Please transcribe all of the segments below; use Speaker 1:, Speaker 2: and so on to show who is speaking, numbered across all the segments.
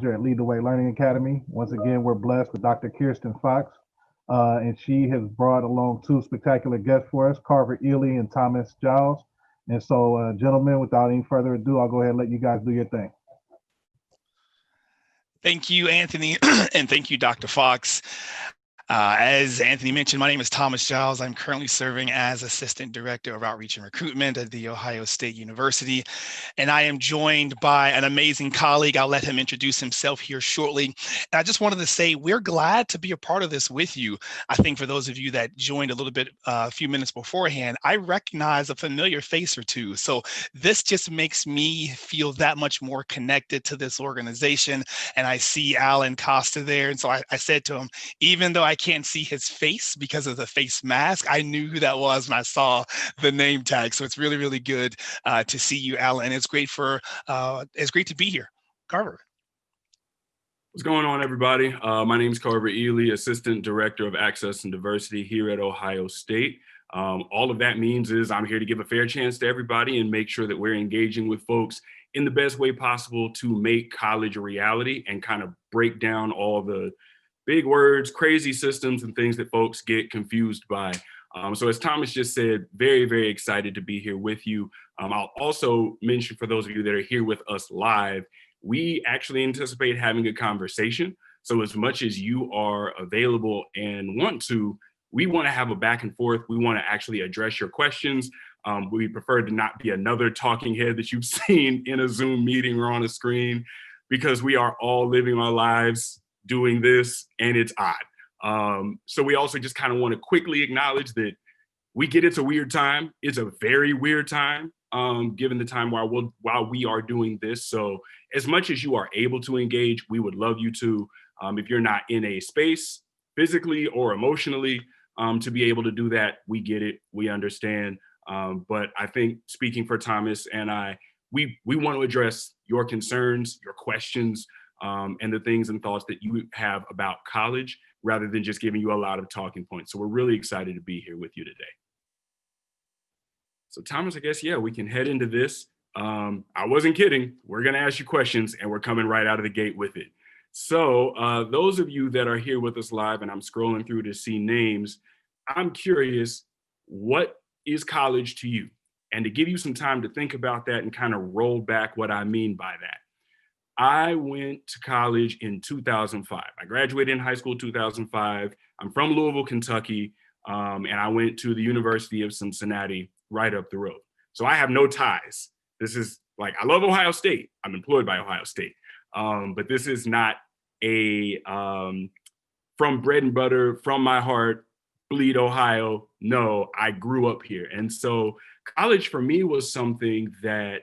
Speaker 1: manager at Lead the Way Learning Academy. Once again, we're blessed with Dr. Kirsten Fox, and she has brought along two spectacular guests for us, Carver Ely and Thomas Giles. And so, gentlemen, without any further ado, I'll go ahead and let you guys do your thing.
Speaker 2: Thank you, Anthony, and thank you, Dr. Fox. As Anthony mentioned, my name is Thomas Giles. I'm currently serving as Assistant Director of Outreach and Recruitment at The Ohio State University, and I am joined by an amazing colleague. I'll let him introduce himself here shortly. And I just wanted to say we're glad to be a part of this with you. I think for those of you that joined a little bit, a few minutes beforehand, I recognize a familiar face or two. So this just makes me feel that much more connected to this organization. And I see Alan Costa there. And so I said to him, even though I can't see his face because of the face mask, I knew who that was when I saw the name tag. So it's really, really good to see you, Alan. It's great to be here. Carver.
Speaker 3: What's going on, everybody? My name is Carver Ely, Assistant Director of Access and Diversity here at Ohio State. All of that means is I'm here to give a fair chance to everybody and make sure that we're engaging with folks in the best way possible to make college a reality and kind of break down all the big words, crazy systems, and things that folks get confused by. So as Thomas just said, very, very excited to be here with you. I'll also mention for those of you that are here with us live, we actually anticipate having a conversation. So as much as you are available and want to, we want to have a back and forth. We want to actually address your questions. We prefer to not be another talking head that you've seen in a Zoom meeting or on a screen, because we are all living our lives doing this, and it's odd. So we also just kind of want to quickly acknowledge that we get it's a weird time. It's a very weird time, given the time while we are doing this. So as much as you are able to engage, we would love you to, if you're not in a space physically or emotionally, to be able to do that. We get it, we understand. But I think, speaking for Thomas and I, we want to address your concerns, your questions, and the things and thoughts that you have about college, rather than just giving you a lot of talking points. So we're really excited to be here with you today. So Thomas, I guess, yeah, we can head into this. I wasn't kidding. We're going to ask you questions, and we're coming right out of the gate with it. So those of you that are here with us live, and I'm scrolling through to see names, I'm curious, what is college to you? And to give you some time to think about that and kind of roll back what I mean by that. I went to college in 2005. I graduated in high school 2005. I'm from Louisville, Kentucky, and I went to the University of Cincinnati right up the road. So I have no ties. This is like, I love Ohio State. I'm employed by Ohio State. But this is not a from bread and butter, from my heart, bleed Ohio. No, I grew up here. And so college for me was something that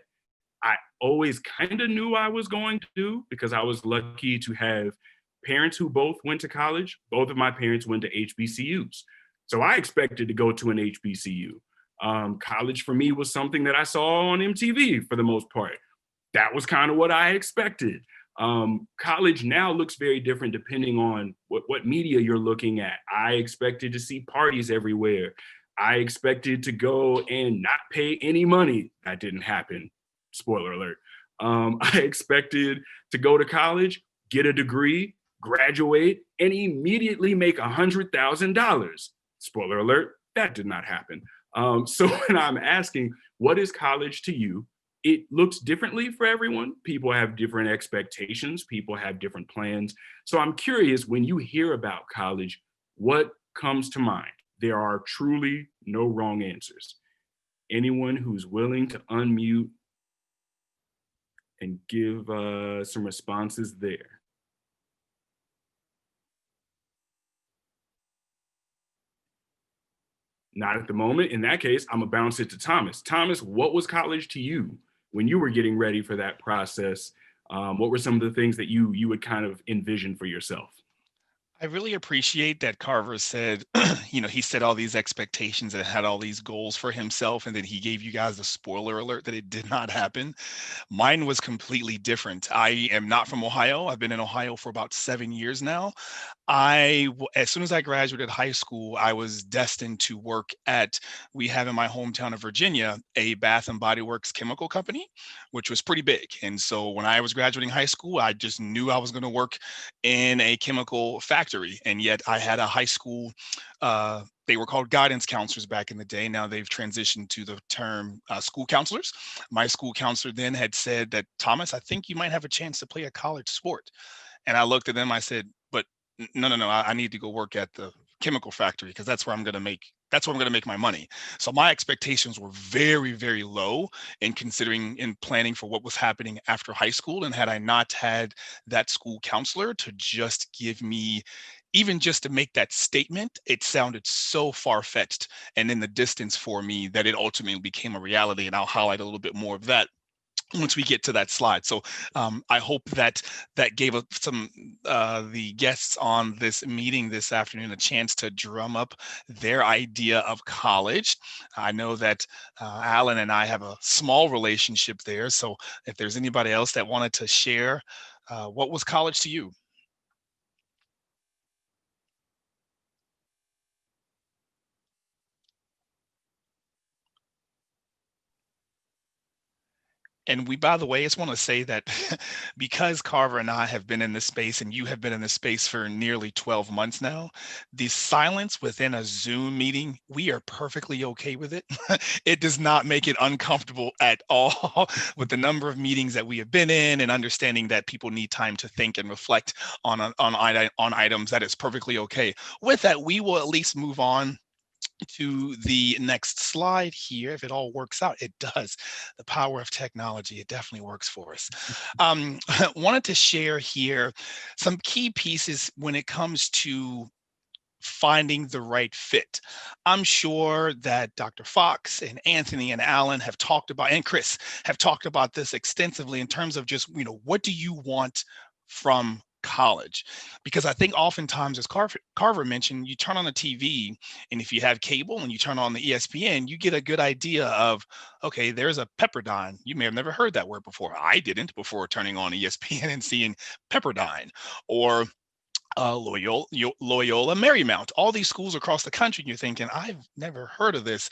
Speaker 3: I always kind of knew I was going to do, because I was lucky to have parents who both went to college. Both of my parents went to HBCUs. So I expected to go to an HBCU. College for me was something that I saw on MTV for the most part. That was kind of what I expected. College now looks very different depending on what media you're looking at. I expected to see parties everywhere. I expected to go and not pay any money. That didn't happen. Spoiler alert. I expected to go to college, get a degree, graduate, and immediately make $100,000. Spoiler alert, that did not happen. So when I'm asking, what is college to you? It looks differently for everyone. People have different expectations. People have different plans. So I'm curious, when you hear about college, what comes to mind? There are truly no wrong answers. Anyone who's willing to unmute and give some responses there. Not at the moment. In that case, I'm gonna bounce it to Thomas. Thomas, what was college to you when you were getting ready for that process? What were some of the things that you would kind of envision for yourself?
Speaker 2: I really appreciate that Carver said, he set all these expectations and had all these goals for himself, and then he gave you guys the spoiler alert that it did not happen. Mine was completely different. I am not from Ohio. I've been in Ohio for about 7 years now. As soon as I graduated high school, I was destined to work at, we have in my hometown of Virginia, a Bath and Body Works chemical company, which was pretty big. And so when I was graduating high school, I just knew I was going to work in a chemical factory. And yet I had a high school, they were called guidance counselors back in the day. Now they've transitioned to the term school counselors. My school counselor then had said that, Thomas, I think you might have a chance to play a college sport. And I looked at them, I said, but no, I need to go work at the chemical factory because that's where I'm going to make my money. So my expectations were very, very low in considering in planning for what was happening after high school. And had I not had that school counselor to just give me, even just to make that statement, it sounded so far-fetched and in the distance for me that it ultimately became a reality. And I'll highlight a little bit more of that once we get to that slide. So I hope that gave the guests on this meeting this afternoon a chance to drum up their idea of college. I know that Alan and I have a small relationship there. So if there's anybody else that wanted to share, what was college to you? And we, by the way, I just want to say that because Carver and I have been in this space and you have been in this space for nearly 12 months now, the silence within a Zoom meeting, we are perfectly okay with it. It does not make it uncomfortable at all with the number of meetings that we have been in and understanding that people need time to think and reflect on items. That is perfectly okay. With that, we will at least move on to the next slide here. If it all works out, it does. The power of technology, it definitely works for us. Wanted to share here some key pieces when it comes to finding the right fit. I'm sure that Dr. Fox and Anthony and Alan have talked about, and Chris have talked about this extensively in terms of just, what do you want from college? Because I think oftentimes, as Carver mentioned, you turn on the TV, and if you have cable and you turn on the ESPN, you get a good idea of, okay, there's a Pepperdine. You may have never heard that word before. I didn't before turning on ESPN and seeing Pepperdine, or Loyola Marymount, all these schools across the country. And you're thinking, I've never heard of this.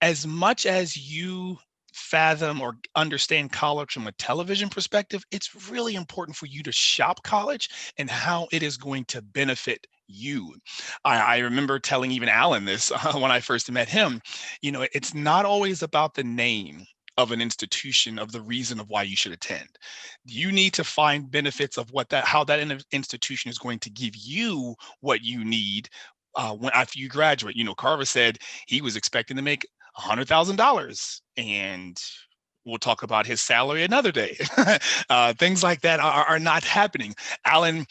Speaker 2: As much as you fathom or understand college from a television perspective, it's really important for you to shop college and how it is going to benefit you. I remember telling even Alan this when I first met him. It's not always about the name of an institution, of the reason of why you should attend. You need to find benefits of how that institution is going to give you what you need after you graduate. Carver said he was expecting to make $100,000, and we'll talk about his salary another day. Things like that are not happening. Alan,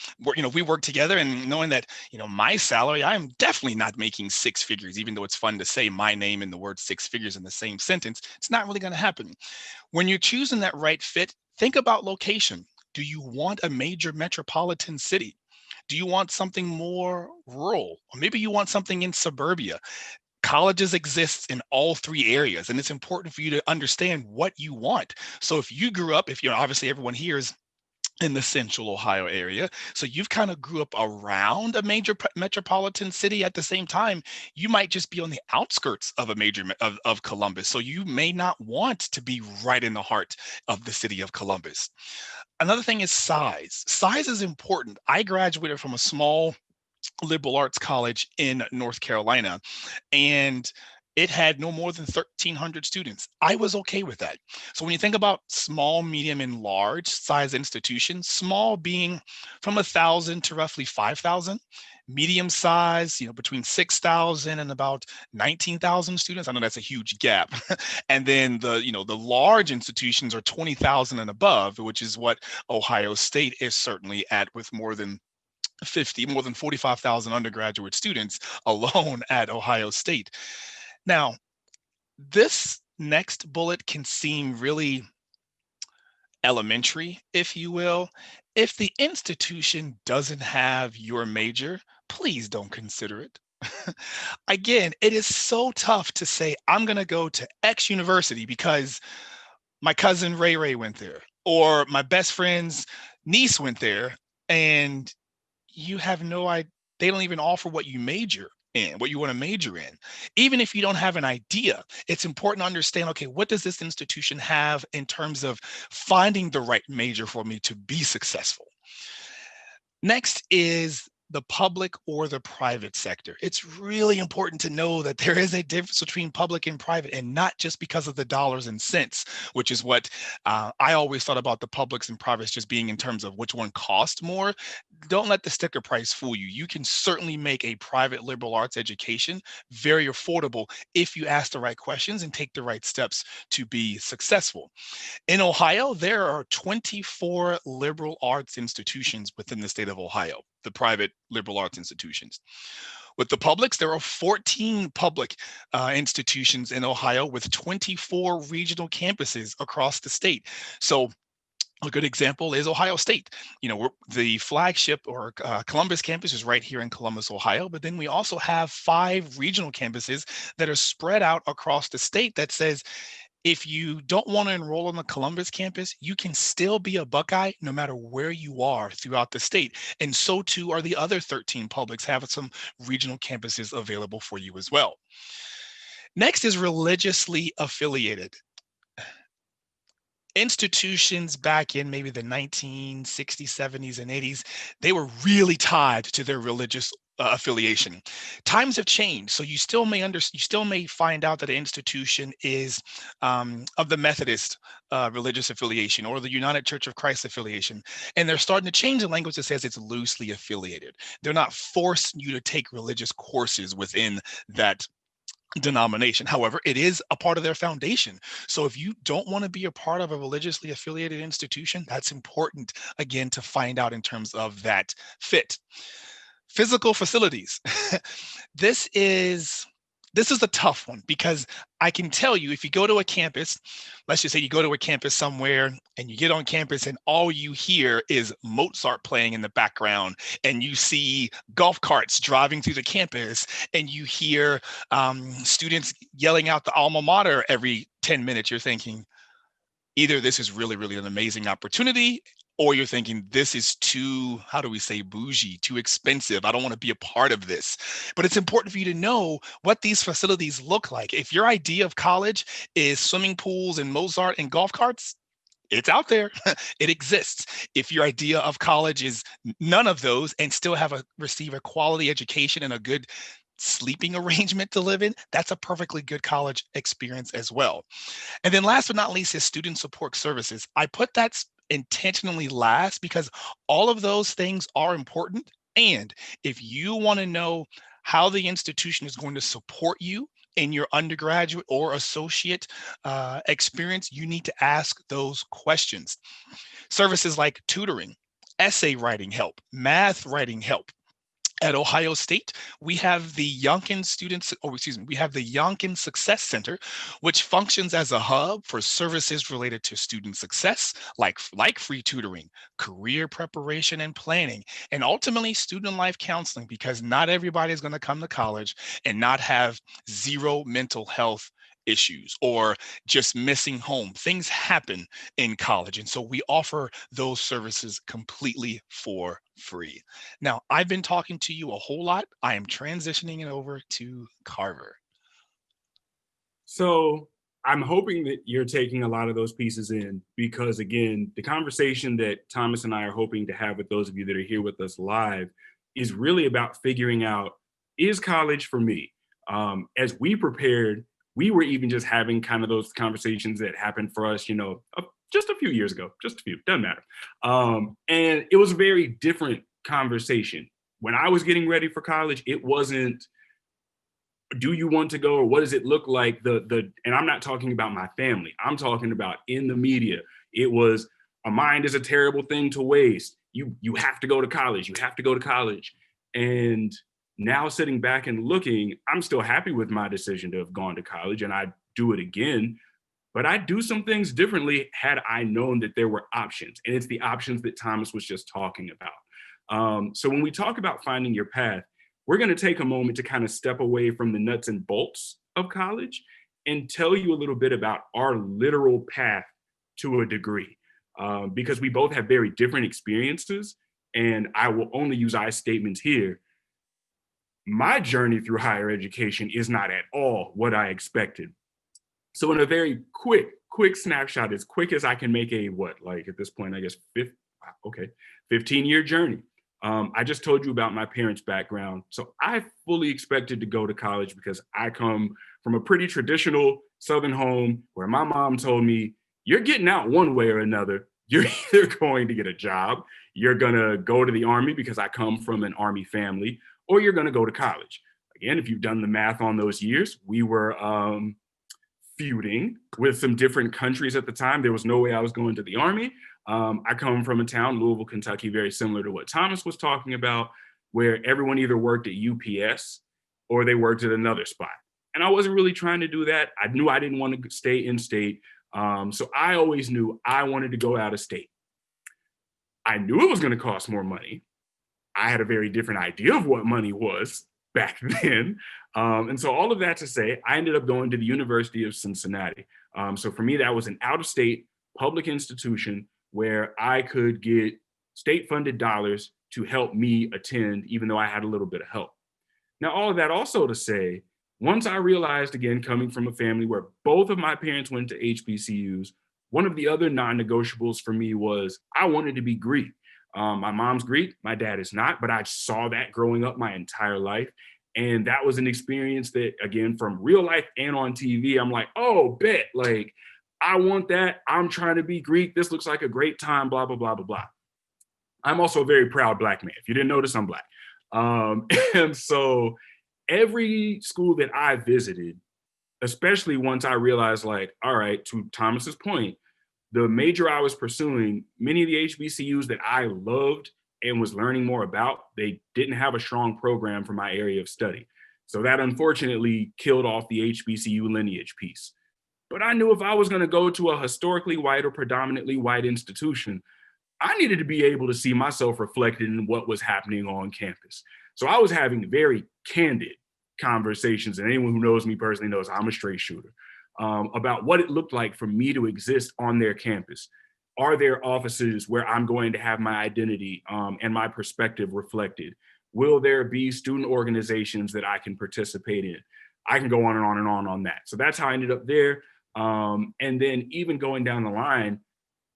Speaker 2: we work together, and knowing that, my salary, I am definitely not making six figures, even though it's fun to say my name and the word six figures in the same sentence. It's not really going to happen. When you're choosing that right fit, think about location. Do you want a major metropolitan city? Do you want something more rural? Or maybe you want something in suburbia. Colleges exist in all three areas, and it's important for you to understand what you want. So if you grew up, obviously everyone here is in the central Ohio area, so you've kind of grew up around a major metropolitan city. At the same time, you might just be on the outskirts of a major of Columbus, so you may not want to be right in the heart of the city of Columbus. Another thing is size. Size is important. I graduated from a small liberal arts college in North Carolina, and it had no more than 1,300 students. I was okay with that. So when you think about small, medium, and large size institutions, small being from 1,000 to roughly 5,000, medium size, between 6,000 and about 19,000 students. I know that's a huge gap. And then the large institutions are 20,000 and above, which is what Ohio State is certainly at, with more than 45,000 undergraduate students alone at Ohio State. Now, this next bullet can seem really elementary, if you will. If the institution doesn't have your major, please don't consider it. Again, it is so tough to say, I'm going to go to X university because my cousin Ray went there, or my best friend's niece went there, and you have no idea. They don't even offer what you major in, what you want to major in. Even if you don't have an idea, it's important to understand, okay, what does this institution have in terms of finding the right major for me to be successful? Next is the public or the private sector. It's really important to know that there is a difference between public and private, and not just because of the dollars and cents, which is what I always thought about the publics and privates just being in terms of which one costs more. Don't let the sticker price fool you. You can certainly make a private liberal arts education very affordable if you ask the right questions and take the right steps to be successful. In Ohio, there are 24 liberal arts institutions within the state of Ohio, the private liberal arts institutions. With the publics, there are 14 public institutions in Ohio with 24 regional campuses across the state. So a good example is Ohio State. The flagship or Columbus campus is right here in Columbus, Ohio, but then we also have 5 regional campuses that are spread out across the state that says, if you don't want to enroll on the Columbus campus, you can still be a Buckeye no matter where you are throughout the state. And so too are the other 13 publics, have some regional campuses available for you as well. Next is religiously affiliated. Institutions back in maybe the 1960s, 70s, and 80s, they were really tied to their religious affiliation. Times have changed, so you still may find out that an institution is of the Methodist religious affiliation or the United Church of Christ affiliation, and they're starting to change the language that says it's loosely affiliated. They're not forcing you to take religious courses within that denomination. However, it is a part of their foundation. So if you don't want to be a part of a religiously affiliated institution, that's important, again, to find out in terms of that fit. Physical facilities. This is a tough one, because I can tell you, if you go to a campus, let's just say you go to a campus somewhere and you get on campus and all you hear is Mozart playing in the background, and you see golf carts driving through the campus, and you hear students yelling out the alma mater every 10 minutes, you're thinking, either this is really, really an amazing opportunity, or you're thinking, this is too, how do we say, bougie, too expensive. I don't want to be a part of this. But it's important for you to know what these facilities look like. If your idea of college is swimming pools and Mozart and golf carts, it's out there. It exists. If your idea of college is none of those and still receive a quality education and a good sleeping arrangement to live in, that's a perfectly good college experience as well. And then last but not least is student support services. I put that intentionally last because all of those things are important. And if you want to know how the institution is going to support you in your undergraduate or associate experience, you need to ask those questions. Services like tutoring, essay writing help, math writing help. At Ohio State, we have the Youngkin Success Center, which functions as a hub for services related to student success, like free tutoring, career preparation and planning, and ultimately student life counseling, because not everybody is going to come to college and not have zero mental health issues or just missing home. Things happen in college. And so we offer those services completely for free. Now, I've been talking to you a whole lot. I am transitioning it over to Carver.
Speaker 3: So I'm hoping that you're taking a lot of those pieces in, because again, the conversation that Thomas and I are hoping to have with those of you that are here with us live is really about figuring out, is college for me? As we prepared, we were even just having kind of those conversations that happened for us, just a few years ago, just a few, doesn't matter. And it was a very different conversation. When I was getting ready for college, it wasn't, do you want to go, or what does it look like? And I'm not talking about my family. I'm talking about in the media. It was, a mind is a terrible thing to waste. You have to go to college. You have to go to college. And now sitting back and looking, I'm still happy with my decision to have gone to college, and I'd do it again. But I'd do some things differently had I known that there were options. And it's the options that Thomas was just talking about. So when we talk about finding your path, we're going to take a moment to kind of step away from the nuts and bolts of college and tell you a little bit about our literal path to a degree, because we both have very different experiences. And I will only use I statements here. My journey through higher education is not at all what I expected. So in a very quick snapshot, as quick as I can make a, at this point, I guess, 15-year journey. I just told you about my parents' background. So I fully expected to go to college because I come from a pretty traditional Southern home where my mom told me, you're getting out one way or another. You're either going to get a job, you're going to go to the Army because I come from an Army family, or you're going to go to college. Again, if you've done the math on those years, we were feuding with some different countries at the time. There was no way I was going to the Army. I come from a town, Louisville, Kentucky, very similar to what Thomas was talking about, where everyone either worked at UPS or they worked at another spot. And I wasn't really trying to do that. I knew I didn't want to stay in state. So I always knew I wanted to go out of state. I knew it was going to cost more money. I had a very different idea of what money was back then. And so all of that to say, I ended up going to the University of Cincinnati. So for me, that was an out-of-state public institution where I could get state-funded dollars to help me attend, even though I had a little bit of help. Now, all of that also to say, once I realized, again, coming from a family where both of my parents went to HBCUs, one of the other non-negotiables for me was I wanted to be Greek. My mom's Greek, my dad is not, but I saw that growing up my entire life. And that was an experience that, again, from real life and on TV, I'm like, oh, bet, like, I want that. I'm trying to be Greek. This looks like a great time, blah, blah, blah, blah, blah. I'm also a very proud Black man. If you didn't notice, I'm Black. And so every school that I visited, especially once I realized, like, all right, to Thomas's point, the major I was pursuing, many of the HBCUs that I loved and was learning more about, they didn't have a strong program for my area of study. So that unfortunately killed off the HBCU lineage piece. But I knew if I was going to go to a historically white or predominantly white institution, I needed to be able to see myself reflected in what was happening on campus. So I was having very candid conversations, and anyone who knows me personally knows I'm a straight shooter, about what it looked like for me to exist on their campus. Are there offices where I'm going to have my identity and my perspective reflected? Will there be student organizations that I can participate in? I can go on and on and on that. So that's how I ended up there. And then even going down the line,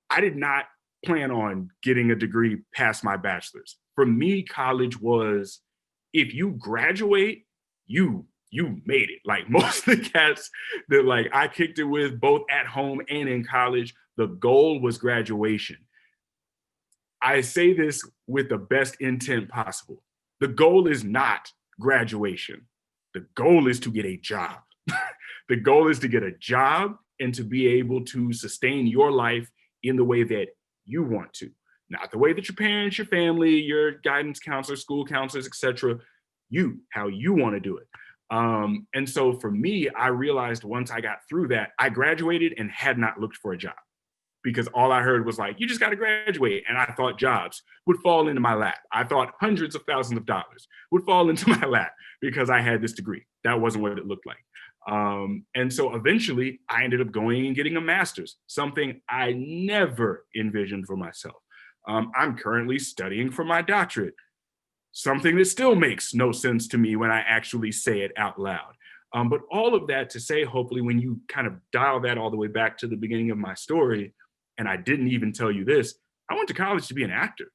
Speaker 3: I did not plan on getting a degree past my bachelor's. For me, college was, if you graduate, you made it. Like most of the cats that like I kicked it with both at home and in college, the goal was graduation. I say this with the best intent possible. The goal is not graduation. The goal is to get a job. The goal is to get a job and to be able to sustain your life in the way that you want to. Not the way that your parents, your family, your guidance counselors, school counselors, etc. How you want to do it. And so for me, I realized once I got through that, I graduated and had not looked for a job because all I heard was like, you just got to graduate. And I thought jobs would fall into my lap. I thought hundreds of thousands of dollars would fall into my lap because I had this degree. That wasn't what it looked like. And so eventually I ended up going and getting a master's, something I never envisioned for myself. I'm currently studying for my doctorate, something that still makes no sense to me when I actually say it out loud. But all of that to say, hopefully, when you kind of dial that all the way back to the beginning of my story, and I didn't even tell you this, I went to college to be an actor.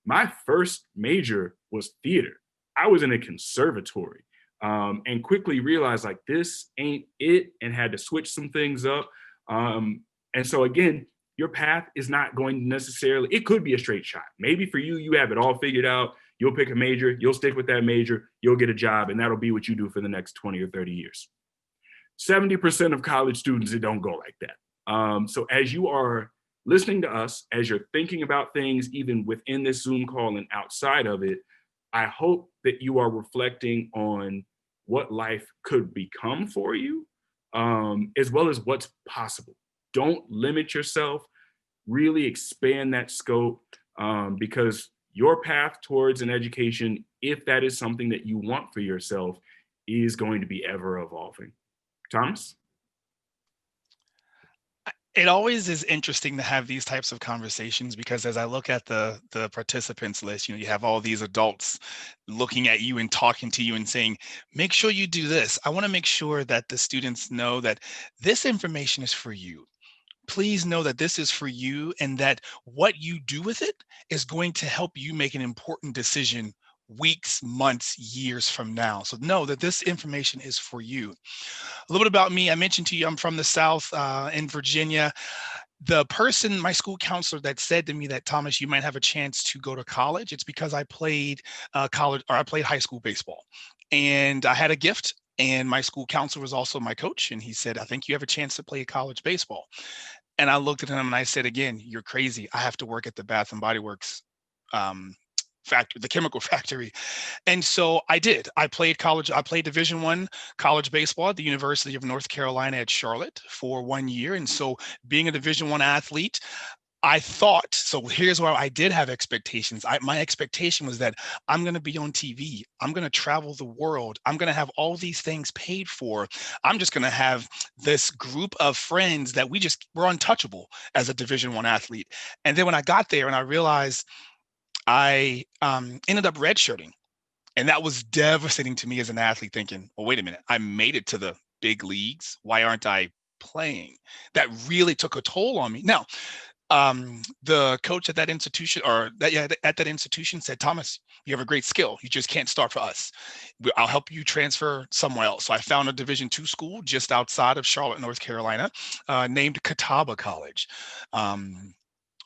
Speaker 3: My first major was theater. I was in a conservatory and quickly realized like, this ain't it, and had to switch some things up. And so again, your path is not going to necessarily, it could be a straight shot. Maybe for you, you have it all figured out. You'll pick a major, you'll stick with that major, you'll get a job, and that'll be what you do for the next 20 or 30 years. 70% of college students, it don't go like that. So as you are listening to us, as you're thinking about things, even within this Zoom call and outside of it, I hope that you are reflecting on what life could become for you, as well as what's possible. Don't limit yourself, really expand that scope, because your path towards an education, if that is something that you want for yourself, is going to be ever evolving. Thomas?
Speaker 2: It always is interesting to have these types of conversations because as I look at the participants list, you have all these adults looking at you and talking to you and saying, make sure you do this. I want to make sure that the students know that this information is for you. Please know that this is for you and that what you do with it is going to help you make an important decision weeks, months, years from now. So know that this information is for you. A little bit about me. I mentioned to you, I'm from the South in Virginia. The person, my school counselor that said to me that, Thomas, you might have a chance to go to college, it's because I played I played high school baseball. And I had a gift. And my school counselor was also my coach. And he said, I think you have a chance to play college baseball. And I looked at him and I said, again, you're crazy. I have to work at the Bath and Body Works factory, the chemical factory. And so I did. I played Division I college baseball at the University of North Carolina at Charlotte for 1 year. And so being a Division I athlete, I thought, so here's where I did have expectations. My expectation was that I'm going to be on TV. I'm going to travel the world. I'm going to have all these things paid for. I'm just going to have this group of friends that we're untouchable as a Division I athlete. And then when I got there and I realized I ended up redshirting. And that was devastating to me as an athlete, thinking, well, wait a minute, I made it to the big leagues. Why aren't I playing? That really took a toll on me. Now, the coach at that institution at that institution said, Thomas, you have a great skill. You just can't start for us. I'll help you transfer somewhere else. So I found a Division II school just outside of Charlotte, North Carolina, named Catawba College.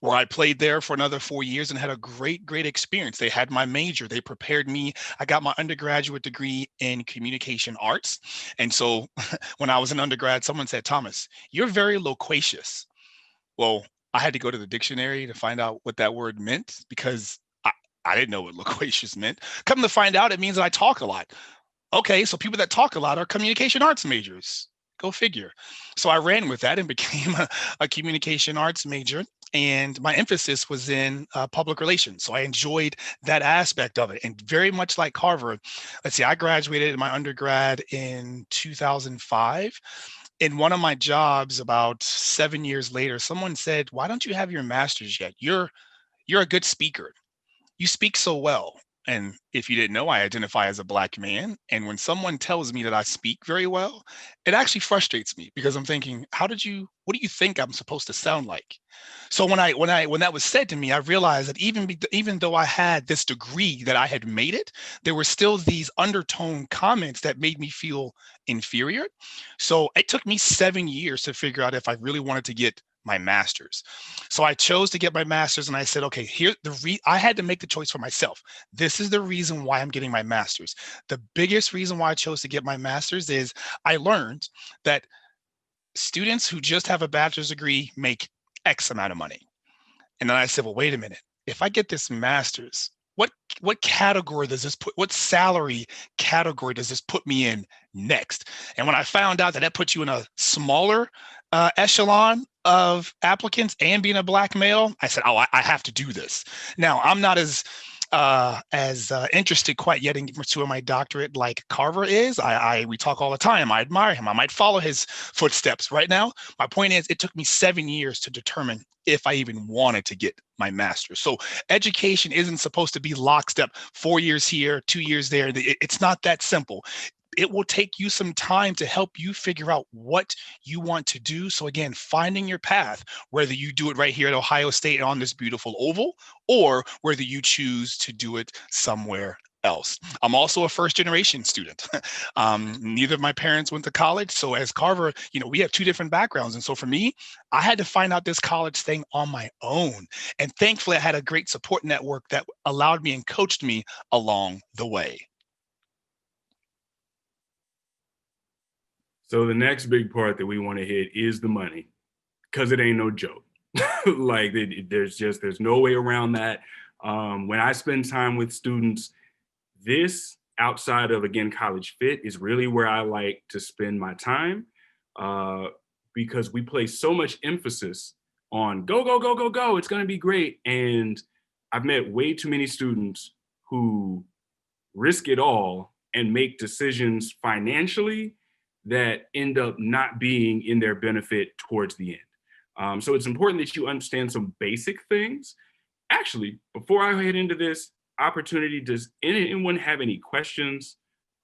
Speaker 2: Where I played there for another 4 years and had a great experience. They had my major. They prepared me. I got my undergraduate degree in communication arts. And so when I was an undergrad, someone said, Thomas, you're very loquacious. Well, I had to go to the dictionary to find out what that word meant because I didn't know what loquacious meant. Come to find out, it means that I talk a lot. Okay, so people that talk a lot are communication arts majors. Go figure. So I ran with that and became a communication arts major. And my emphasis was in public relations. So I enjoyed that aspect of it. And very much like Carver, let's see, I graduated my undergrad in 2005. In one of my jobs about 7 years later, someone said, why don't you have your master's yet? You're a good speaker. You speak so well. And if you didn't know, I identify as a Black man. And when someone tells me that I speak very well, it actually frustrates me because I'm thinking, what do you think I'm supposed to sound like? So when that was said to me, I realized that even though I had this degree, that I had made it, there were still these undertone comments that made me feel inferior. So it took me 7 years to figure out if I really wanted to get my master's. So I chose to get my master's and I said, okay, I had to make the choice for myself. This is the reason why I'm getting my master's. The biggest reason why I chose to get my master's is I learned that students who just have a bachelor's degree make X amount of money. And then I said, well, wait a minute. If I get this master's, what category does this what salary category does this put me in next? And when I found out that puts you in a smaller echelon of applicants and being a Black male, I said, oh, I have to do this. Now, I'm not as interested quite yet in pursuing my doctorate like Carver is. We talk all the time. I admire him. I might follow his footsteps. Right now, my point is, it took me 7 years to determine if I even wanted to get my master's. So education isn't supposed to be lockstep, 4 years here, 2 years there. It's not that simple. It will take you some time to help you figure out what you want to do. So again, finding your path, whether you do it right here at Ohio State on this beautiful oval, or whether you choose to do it somewhere else. I'm also a first generation student. Neither of my parents went to college. So as Carver, we have two different backgrounds. And so for me, I had to find out this college thing on my own. And thankfully, I had a great support network that allowed me and coached me along the way.
Speaker 3: So the next big part that we want to hit is the money, because it ain't no joke. Like there's no way around that. When I spend time with students, this outside of, again, College Fit is really where I like to spend my time, because we place so much emphasis on go, go, go, go, go. It's going to be great. And I've met way too many students who risk it all and make decisions financially that end up not being in their benefit towards the end. So it's important that you understand some basic things. Actually, before I head into this opportunity, does anyone have any questions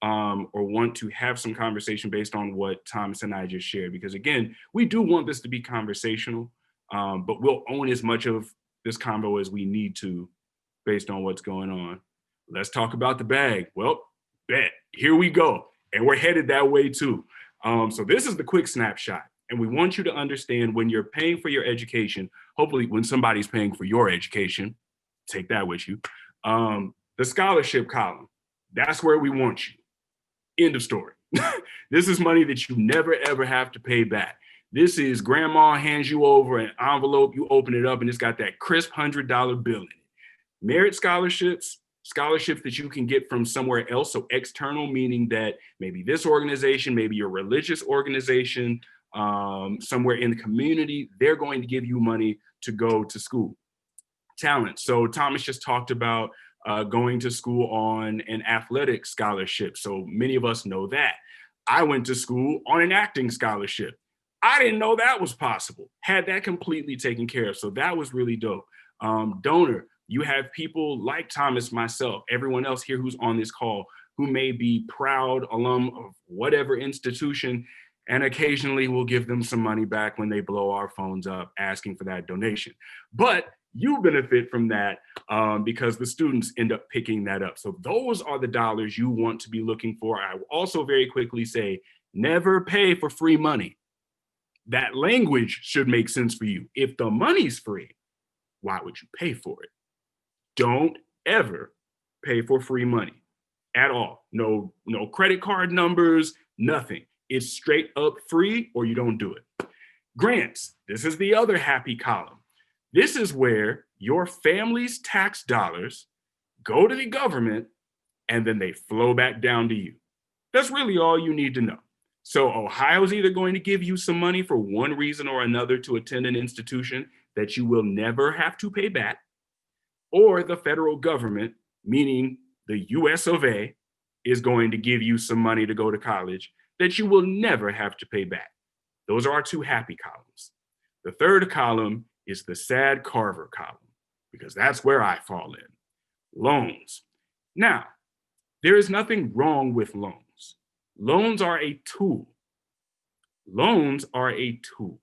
Speaker 3: or want to have some conversation based on what Thomas and I just shared? Because again, we do want this to be conversational, but we'll own as much of this convo as we need to based on what's going on. Let's talk about the bag. Well, bet, here we go. And we're headed that way too. So this is the quick snapshot. And we want you to understand when you're paying for your education, hopefully when somebody's paying for your education, take that with you. The scholarship column, that's where we want you. End of story. This is money that you never, ever have to pay back. This is grandma hands you over an envelope, you open it up and it's got that crisp $100 bill in it. Merit scholarships, scholarships that you can get from somewhere else. So external, meaning that maybe this organization, maybe your religious organization, somewhere in the community, they're going to give you money to go to school. Talent. So Thomas just talked about going to school on an athletic scholarship. So many of us know that. I went to school on an acting scholarship. I didn't know that was possible. Had that completely taken care of. So that was really dope. Donor. You have people like Thomas, myself, everyone else here who's on this call who may be proud alum of whatever institution, and occasionally we'll give them some money back when they blow our phones up asking for that donation. But you benefit from that because the students end up picking that up. So those are the dollars you want to be looking for. I will also very quickly say, never pay for free money. That language should make sense for you. If the money's free, why would you pay for it? Don't ever pay for free money at all. No credit card numbers, nothing. It's straight up free or you don't do it. Grants, this is the other happy column. This is where your family's tax dollars go to the government and then they flow back down to you. That's really all you need to know. So Ohio's either going to give you some money for one reason or another to attend an institution that you will never have to pay back, or the federal government, meaning the US of A, is going to give you some money to go to college that you will never have to pay back. Those are our two happy columns. The third column is the sad Carver column, because that's where I fall in. Loans. Now, there is nothing wrong with loans. Loans are a tool. Loans are a tool.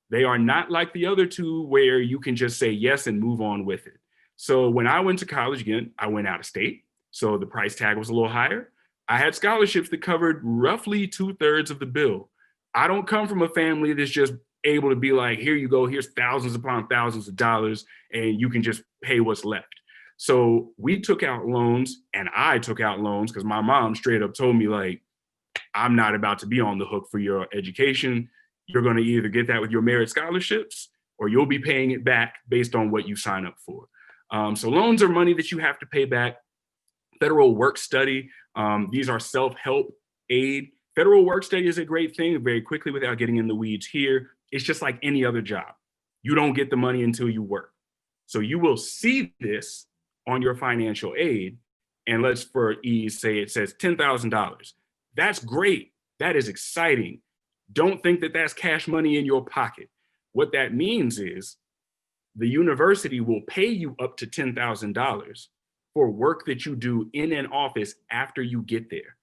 Speaker 3: They are not like the other two where you can just say yes and move on with it. So when I went to college, again, I went out of state. So the price tag was a little higher. I had scholarships that covered roughly 2/3 of the bill. I don't come from a family that's just able to be like, here you go, here's thousands upon thousands of dollars, and you can just pay what's left. So we took out loans, and I took out loans because my mom straight up told me, like, I'm not about to be on the hook for your education. You're going to either get that with your merit scholarships or you'll be paying it back based on what you sign up for. So loans are money that you have to pay back. Federal work study, these are self-help aid. Federal work study is a great thing. Very quickly, without getting in the weeds here, it's just like any other job. You don't get the money until you work. So you will see this on your financial aid, and let's for ease say it says $10,000. That's great. That is exciting. Don't think that that's cash money in your pocket. What that means is the university will pay you up to $10,000 for work that you do in an office after you get there.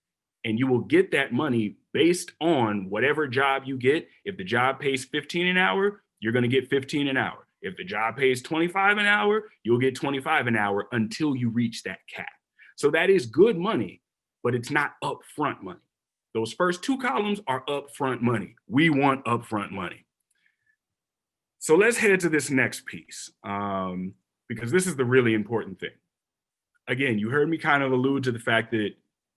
Speaker 3: And you will get that money based on whatever job you get. If the job pays $15 an hour, you're going to get $15 an hour. If the job pays $25 an hour, you'll get $25 an hour until you reach that cap. So that is good money, but it's not upfront money. Those first two columns are upfront money. We want upfront money. So let's head to this next piece, because this is the really important thing. Again, you heard me kind of allude to the fact that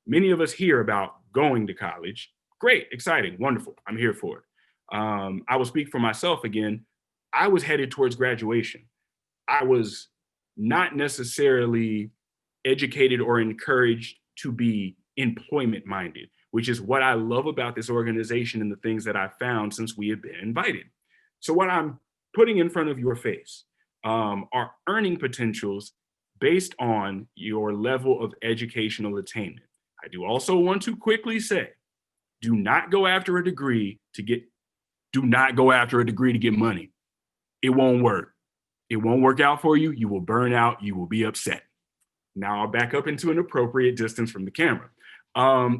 Speaker 3: many of us hear about going to college. Great, exciting, wonderful. I'm here for it. I will speak for myself again. I was headed towards graduation. I was not necessarily educated or encouraged to be employment minded, which is what I love about this organization and the things that I've found since we have been invited. So what I'm putting in front of your face are earning potentials based on your level of educational attainment. I do also want to quickly say, do not go after a degree to get Do not go after a degree to get money. It won't work. It won't work out for you. You will burn out. You will be upset. Now I'll back up into an appropriate distance from the camera.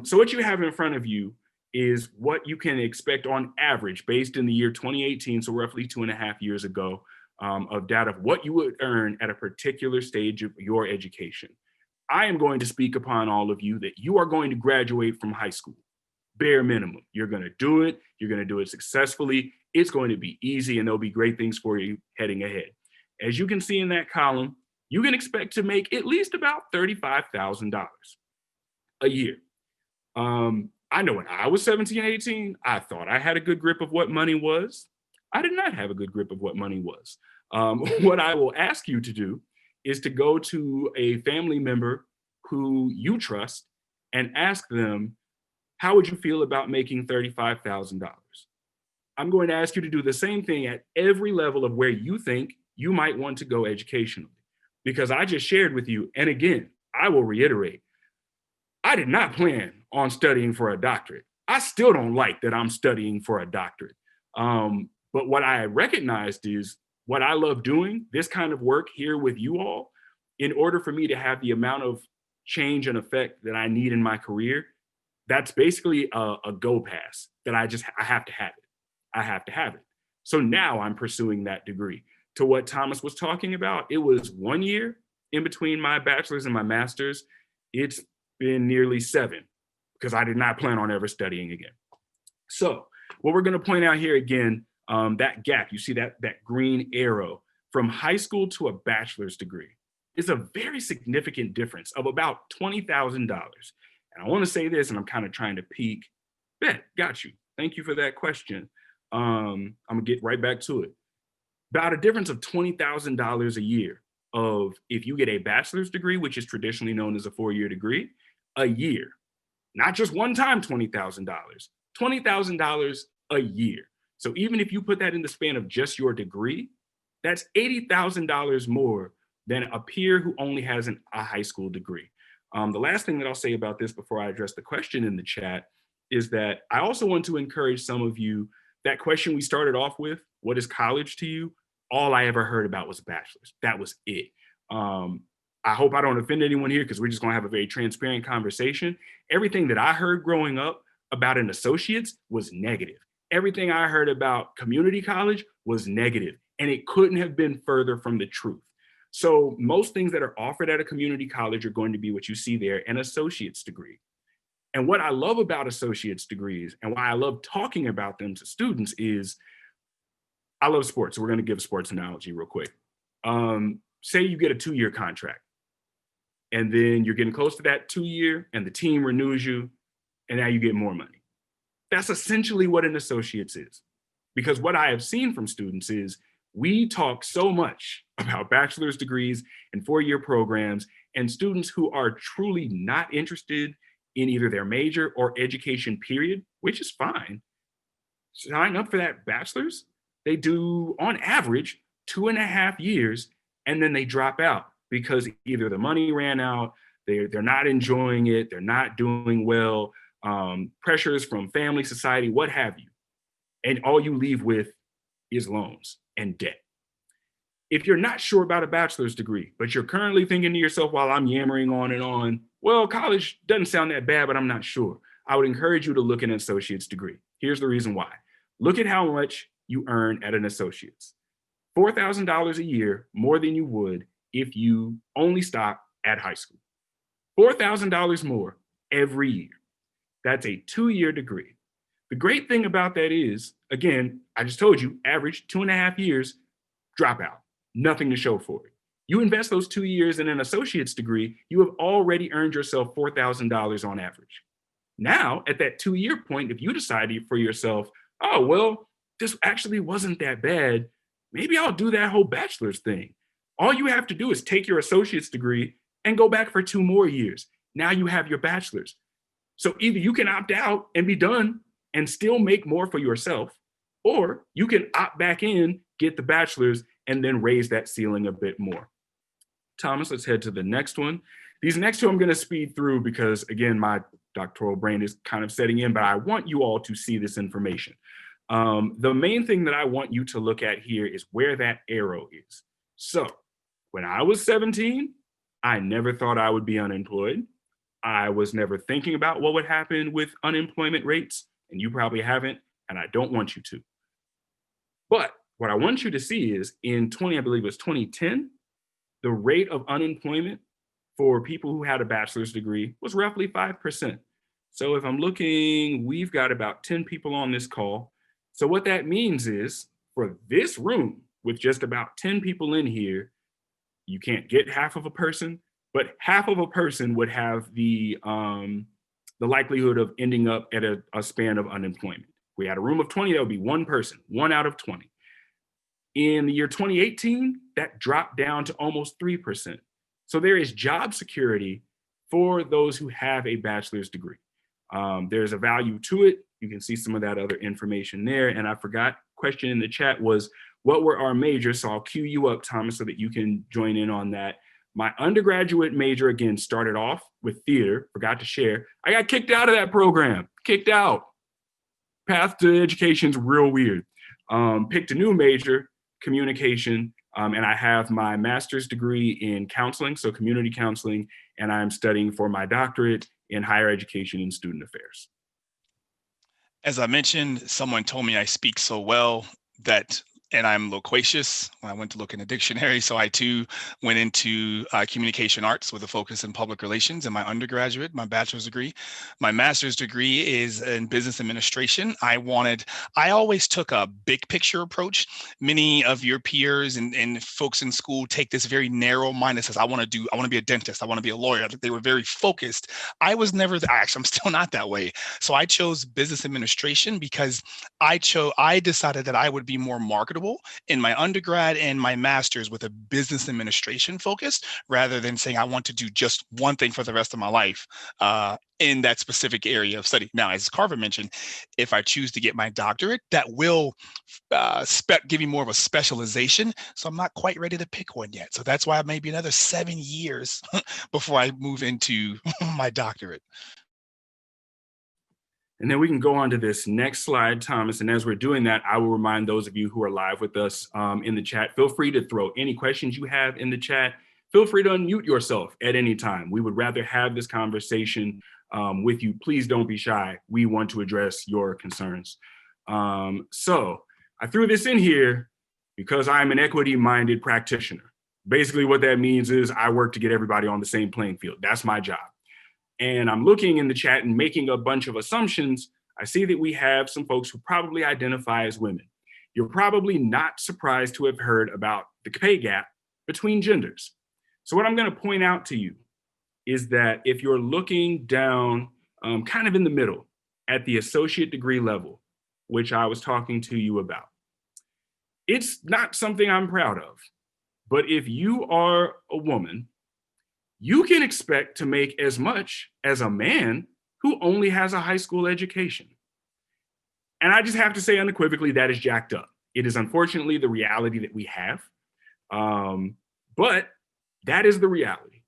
Speaker 3: So what you have in front of you is what you can expect on average based in the year 2018, so roughly 2.5 years ago, of data of what you would earn at a particular stage of your education. I am going to speak upon all of you that you are going to graduate from high school. Bare minimum. You're going to do it. You're going to do it successfully. It's going to be easy, and there'll be great things for you heading ahead. As you can see in that column, you can expect to make at least about $35,000 a year. I know when I was 17, 18, I thought I had a good grip of what money was. I did not have a good grip of what money was. What I will ask you to do is to go to a family member who you trust and ask them, how would you feel about making $35,000? I'm going to ask you to do the same thing at every level of where you think you might want to go educationally. Because I just shared with you, and again, I will reiterate, I did not plan on studying for a doctorate. I still don't like that I'm studying for a doctorate. But what I recognized is what I love doing, this kind of work here with you all, in order for me to have the amount of change and effect that I need in my career, that's basically a go pass that I have to have it. I have to have it. So now I'm pursuing that degree. To what Thomas was talking about, it was 1 year in between my bachelor's and my master's. It's been nearly 7 because I did not plan on ever studying again. So what we're going to point out here again, that gap, you see that green arrow from high school to a bachelor's degree is a very significant difference of about $20,000. And I want to say this, and I'm kind of trying to peek. Bet, got you. Thank you for that question. I'm gonna get right back to it. About a difference of $20,000 a year of if you get a bachelor's degree, which is traditionally known as a 4-year degree, a year. Not just one time $20,000, $20,000 a year. So even if you put that in the span of just your degree, that's $80,000 more than a peer who only has a high school degree. The last thing that I'll say about this before I address the question in the chat is that I also want to encourage some of you, that question we started off with, what is college to you? All I ever heard about was a bachelor's. That was it. I hope I don't offend anyone here because we're just gonna have a very transparent conversation. Everything that I heard growing up about an associate's was negative. Everything I heard about community college was negative, and it couldn't have been further from the truth. So most things that are offered at a community college are going to be what you see there, an associate's degree. And what I love about associate's degrees and why I love talking about them to students is I love sports. So we're going to give a sports analogy real quick. Say you get a 2-year contract and then you're getting close to that 2-year and the team renews you and now you get more money. That's essentially what an associate's is. Because what I have seen from students is we talk so much about bachelor's degrees and 4-year programs, and students who are truly not interested in either their major or education period, which is fine, sign up for that bachelor's. They do on average 2.5 years, and then they drop out because either the money ran out, they're not enjoying it, they're not doing well, pressures from family, society, what have you. And all you leave with is loans and debt. If you're not sure about a bachelor's degree, but you're currently thinking to yourself while I'm yammering on and on, well, college doesn't sound that bad, but I'm not sure. I would encourage you to look at an associate's degree. Here's the reason why. Look at how much you earn at an associate's. $4,000 a year more than you would if you only stop at high school. $4,000 more every year. That's a 2-year degree. The great thing about that is, again, I just told you, average 2.5 years, dropout, nothing to show for it. You invest those 2 years in an associate's degree, you have already earned yourself $4,000 on average. Now, at that 2-year point, if you decide for yourself, oh, well, this actually wasn't that bad, maybe I'll do that whole bachelor's thing. All you have to do is take your associate's degree and go back for 2 more years. Now you have your bachelor's. So either you can opt out and be done and still make more for yourself, or you can opt back in, get the bachelor's, and then raise that ceiling a bit more. Thomas, let's head to the next one. These next two I'm going to speed through because, again, my doctoral brain is kind of setting in, but I want you all to see this information. The main thing that I want you to look at here is where that arrow is. So when I was 17, I never thought I would be unemployed. I was never thinking about what would happen with unemployment rates, and you probably haven't, and I don't want you to. But what I want you to see is in I believe it was 2010, the rate of unemployment for people who had a bachelor's degree was roughly 5%. So if I'm looking, we've got about 10 people on this call. So what that means is for this room with just about 10 people in here, you can't get half of a person, but half of a person would have the likelihood of ending up at a span of unemployment. If we had a room of 20, that would be one person, 1 out of 20. In the year 2018, that dropped down to almost 3%. So there is job security for those who have a bachelor's degree. There's a value to it. You can see some of that other information there. And I forgot, question in the chat was, what were our majors? So I'll cue you up, Thomas, so that you can join in on that. My undergraduate major, again, started off with theater, forgot to share. I got kicked out of that program, kicked out. Path to education's real weird. Picked a new major, communication, and I have my master's degree in counseling, so community counseling, and I'm studying for my doctorate in higher education and student affairs.
Speaker 2: As I mentioned, someone told me I speak so well and I'm loquacious when I went to look in a dictionary. So I too went into communication arts with a focus in public relations in my undergraduate, my bachelor's degree. My master's degree is in business administration. I always took a big picture approach. Many of your peers and folks in school take this very narrow minded, says, I want to be a dentist. I want to be a lawyer. They were very focused. I was never, actually, I'm still not that way. So I chose business administration because I decided that I would be more marketable in my undergrad and my master's with a business administration focus, rather than saying I want to do just one thing for the rest of my life in that specific area of study. Now, as Carver mentioned, if I choose to get my doctorate, that will give me more of a specialization. So I'm not quite ready to pick one yet. So that's why it may be another 7 years before I move into my doctorate.
Speaker 3: And then we can go on to this next slide, Thomas. And as we're doing that, I will remind those of you who are live with us in the chat, feel free to throw any questions you have in the chat. Feel free to unmute yourself at any time. We would rather have this conversation with you. Please don't be shy. We want to address your concerns. So I threw this in here because I'm an equity-minded practitioner. Basically what that means is I work to get everybody on the same playing field. That's my job. And I'm looking in the chat and making a bunch of assumptions. I see that we have some folks who probably identify as women. You're probably not surprised to have heard about the pay gap between genders. So what I'm going to point out to you is that if you're looking down kind of in the middle at the associate degree level, which I was talking to you about, it's not something I'm proud of. But if you are a woman, you can expect to make as much as a man who only has a high school education. And I just have to say unequivocally, that is jacked up. It is unfortunately the reality that we have, but that is the reality.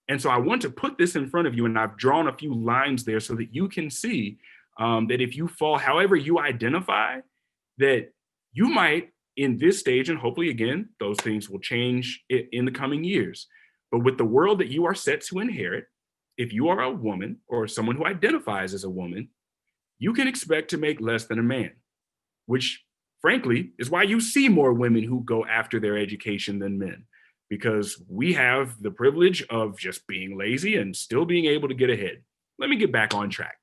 Speaker 3: And so I want to put this in front of you, and I've drawn a few lines there so that you can see that if you fall, however you identify, that you might in this stage, and hopefully again, those things will change in the coming years. But with the world that you are set to inherit, if you are a woman or someone who identifies as a woman, you can expect to make less than a man, which frankly is why you see more women who go after their education than men, because we have the privilege of just being lazy and still being able to get ahead. Let me get back on track.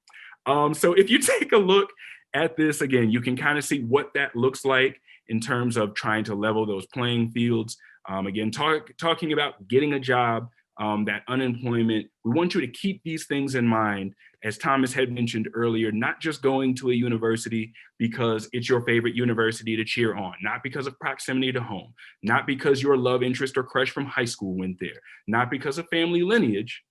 Speaker 3: So if you take a look at this again, you can kind of see what that looks like in terms of trying to level those playing fields. Again, talking about getting a job, that unemployment. We want you to keep these things in mind. As Thomas had mentioned earlier, not just going to a university because it's your favorite university to cheer on, not because of proximity to home, not because your love interest or crush from high school went there, not because of family lineage,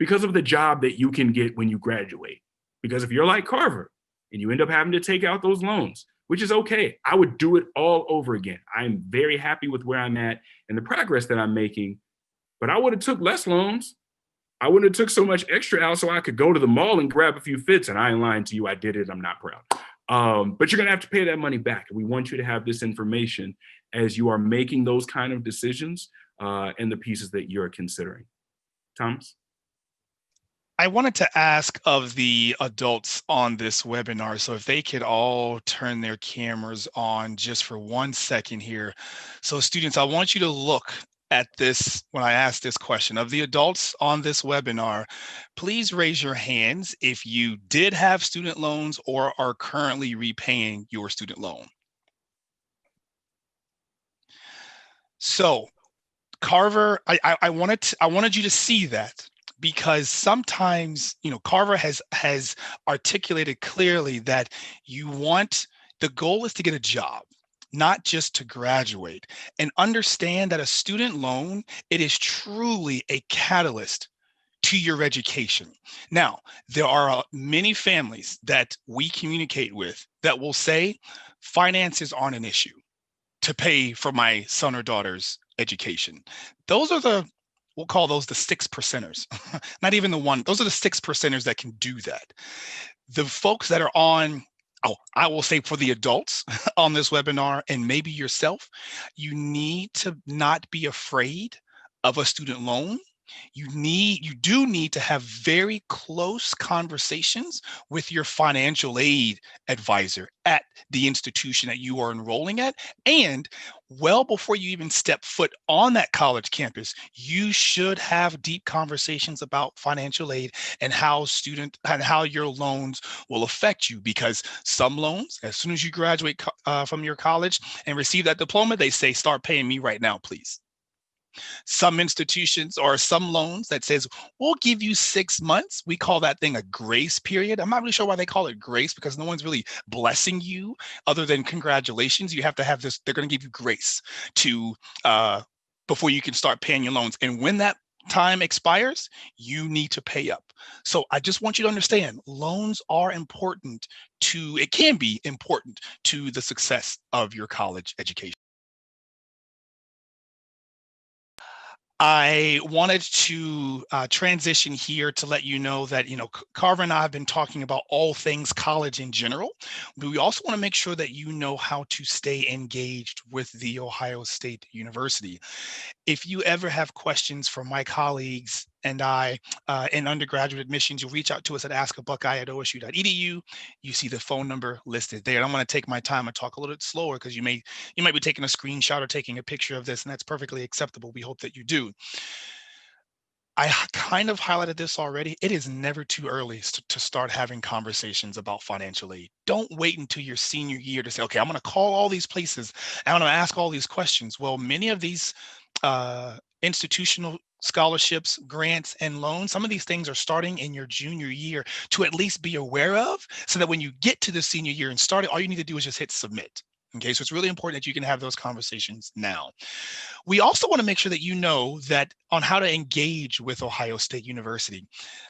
Speaker 3: because of the job that you can get when you graduate. Because if you're like Carver and you end up having to take out those loans, which is okay, I would do it all over again. I'm very happy with where I'm at and the progress that I'm making, but I would have took less loans. I wouldn't have took so much extra out so I could go to the mall and grab a few fits, and I ain't lying to you, I did it, I'm not proud. But you're going to have to pay that money back. We want you to have this information as you are making those kind of decisions and the pieces that you're considering. Thomas?
Speaker 2: I wanted to ask of the adults on this webinar, so if they could all turn their cameras on just for 1 second here. So students, I want you to look at this when I ask this question. Of the adults on this webinar, please raise your hands if you did have student loans or are currently repaying your student loan. So Carver, I wanted you to see that, because sometimes, Carver has articulated clearly that the goal is to get a job, not just to graduate, and understand that a student loan, it is truly a catalyst to your education. Now, there are many families that we communicate with that will say finances aren't an issue to pay for my son or daughter's education. Those are we'll call those the 6%ers, not even the one. Those are the 6%ers that can do that. The folks that are I will say for the adults on this webinar, and maybe yourself, you need to not be afraid of a student loan. You do need to have very close conversations with your financial aid advisor at the institution that you are enrolling at. And well before you even step foot on that college campus, you should have deep conversations about financial aid and how your loans will affect you. Because some loans, as soon as you graduate from your college and receive that diploma, they say, start paying me right now, please. Some institutions or some loans that says, we'll give you 6 months. We call that thing a grace period. I'm not really sure why they call it grace, because no one's really blessing you other than congratulations. You have to have this, they're going to give you grace to before you can start paying your loans. And when that time expires, you need to pay up. So I just want you to understand, loans are important it can be important to the success of your college education. I wanted to transition here to let you know that, Carver and I have been talking about all things college in general, but we also want to make sure that you know how to stay engaged with The Ohio State University. If you ever have questions for my colleagues and I in undergraduate admissions, you'll reach out to us at askabuckeye@osu.edu. You see the phone number listed there. And I'm going to take my time and talk a little bit slower, because you might be taking a screenshot or taking a picture of this, and that's perfectly acceptable. We hope that you do. I kind of highlighted this already. It is never too early to start having conversations about financial aid. Don't wait until your senior year to say, okay, I'm going to call all these places and I'm going to ask all these questions. Well, many of these institutional scholarships, grants, and loans, some of these things are starting in your junior year to at least be aware of, so that when you get to the senior year and start it, all you need to do is just hit submit. Okay, so it's really important that you can have those conversations now. We also want to make sure that you know that on how to engage with Ohio State University.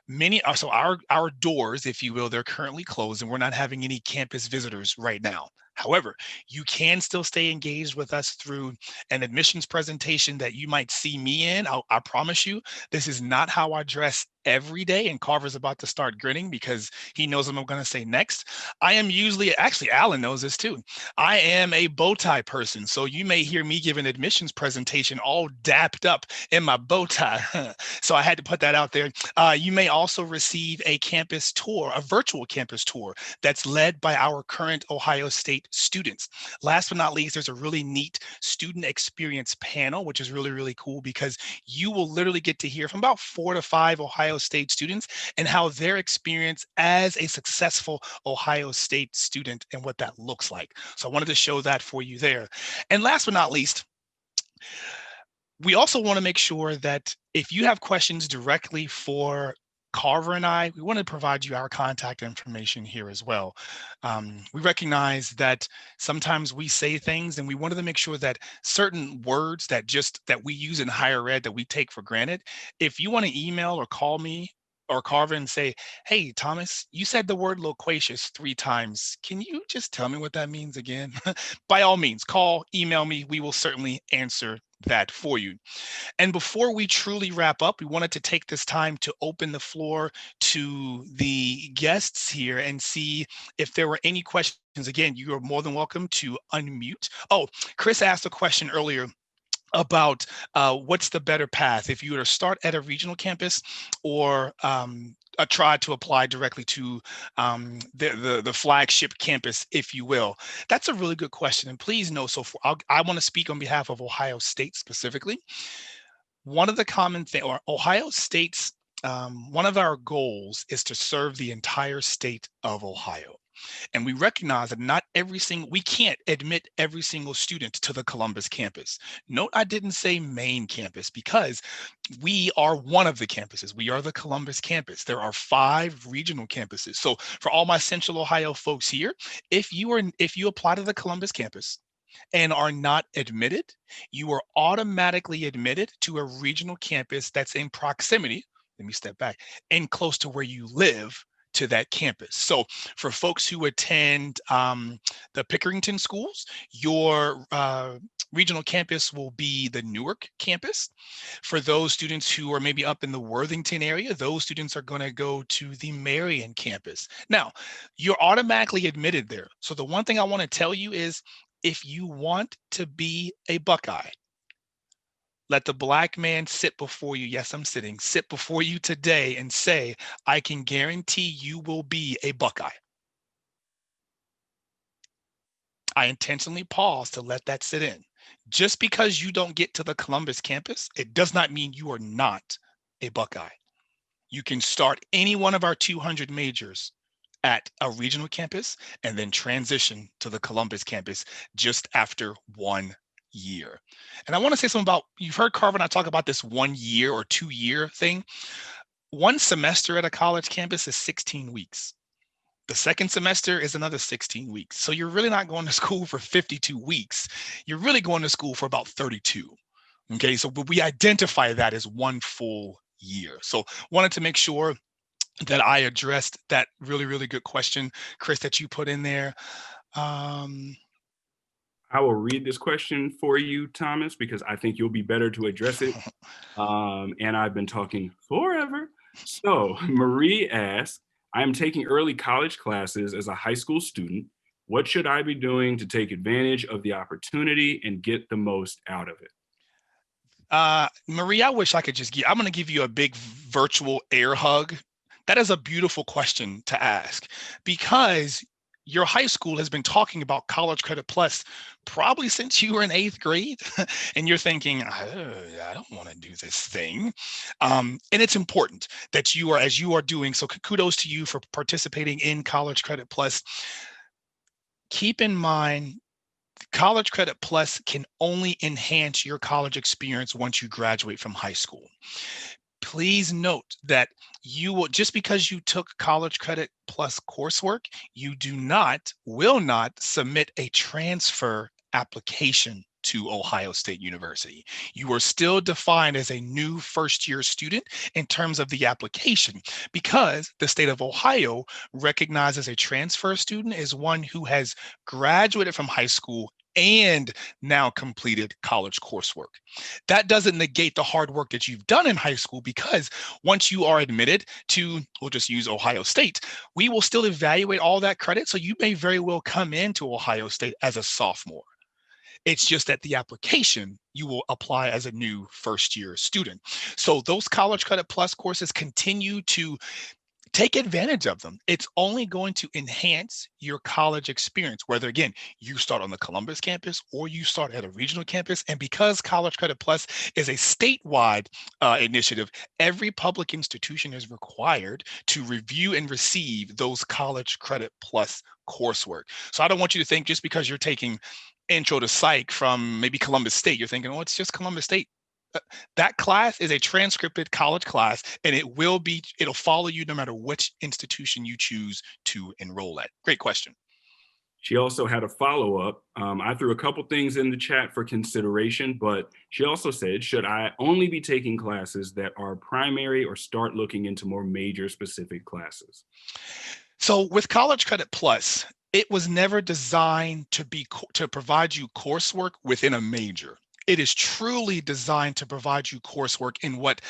Speaker 2: Our doors, if you will, they're currently closed and we're not having any campus visitors right now. However, you can still stay engaged with us through an admissions presentation that you might see me in. I promise you, this is not how I dress every day, and Carver's about to start grinning because he knows what I'm going to say next. I am usually, actually, Alan knows this too. I am a bow tie person, so you may hear me give an admissions presentation all dapped up in my bow tie. So I had to put that out there. You may also receive a campus tour, a virtual campus tour that's led by our current Ohio State students. Last but not least, there's a really neat student experience panel, which is really, really cool, because you will literally get to hear from about 4 to 5 Ohio State students and how their experience as a successful Ohio State student and what that looks like. So I wanted to show that for you there. And last but not least, we also want to make sure that if you have questions directly for Carver and I, we want to provide you our contact information here as well. We recognize that sometimes we say things and we wanted to make sure that certain words that we use in higher ed that we take for granted, if you want to email or call me or Carver and say, hey, Thomas, you said the word loquacious 3 times. Can you just tell me what that means again? By all means, call, email me. We will certainly answer that for you. And before we truly wrap up, we wanted to take this time to open the floor to the guests here and see if there were any questions. Again, you are more than welcome to unmute. Oh, Chris asked a question earlier about what's the better path if you were to start at a regional campus or try to apply directly to the flagship campus, if you will. That's a really good question. And please know, I want to speak on behalf of Ohio State specifically. One of the common things, or Ohio State's, one of our goals is to serve the entire state of Ohio. And we recognize that we can't admit every single student to the Columbus campus. Note, I didn't say main campus because we are one of the campuses. We are the Columbus campus. There are 5 regional campuses. So for all my Central Ohio folks here, if you apply to the Columbus campus and are not admitted, you are automatically admitted to a regional campus that's in proximity. Let me step back, and close to where you live to that campus. So for folks who attend the Pickerington schools, your regional campus will be the Newark campus. For those students who are maybe up in the Worthington area, those students are going to go to the Marion campus. Now, you're automatically admitted there. So the one thing I want to tell you is, if you want to be a Buckeye, let the Black man sit before you. Yes, I'm sitting. Sit before you today and say, I can guarantee you will be a Buckeye. I intentionally pause to let that sit in. Just because you don't get to the Columbus campus, it does not mean you are not a Buckeye. You can start any one of our 200 majors at a regional campus and then transition to the Columbus campus just after 1 year. And I want to say something about, you've heard Carver and I talk about this 1 year or 2 year thing. 1 semester at a college campus is 16 weeks. The second semester is another 16 weeks. So you're really not going to school for 52 weeks. You're really going to school for about 32. Okay, so we identify that as 1 full year. So wanted to make sure that I addressed that really, really good question, Chris, that you put in there.
Speaker 3: I will read this question for you, Thomas, because I think you'll be better to address it. And I've been talking forever. So Marie asks, I am taking early college classes as a high school student. What should I be doing to take advantage of the opportunity and get the most out of it?
Speaker 2: Marie, I wish I could I'm going to give you a big virtual air hug. That is a beautiful question to ask, because your high school has been talking about College Credit Plus probably since you were in 8th grade, and you're thinking, I don't want to do this thing. And it's important that you are, as you are doing, so kudos to you for participating in College Credit Plus. Keep in mind, College Credit Plus can only enhance your college experience once you graduate from high school. Please note that you will, just because you took College Credit Plus coursework, you will not submit a transfer application to Ohio State University. You are still defined as a new first-year student in terms of the application, because the state of Ohio recognizes a transfer student as one who has graduated from high school and now completed college coursework. That doesn't negate the hard work that you've done in high school, because once you are admitted to, we'll just use Ohio State, we will still evaluate all that credit. So you may very well come into Ohio State as a sophomore. It's just that the application, you will apply as a new first-year student. So those College Credit Plus courses, continue to take advantage of them. It's only going to enhance your college experience, whether, again, you start on the Columbus campus or you start at a regional campus. And because College Credit Plus is a statewide initiative, every public institution is required to review and receive those College Credit Plus coursework. So I don't want you to think just because you're taking Intro to Psych from maybe Columbus State, you're thinking, oh, it's just Columbus State. That class is a transcripted college class, and it'll follow you no matter which institution you choose to enroll at. Great question.
Speaker 3: She also had a follow-up. I threw a couple things in the chat for consideration, but she also said, should I only be taking classes that are primary or start looking into more major specific classes?
Speaker 2: So with College Credit Plus, it was never designed to provide you coursework within a major. it is truly designed to provide you coursework in what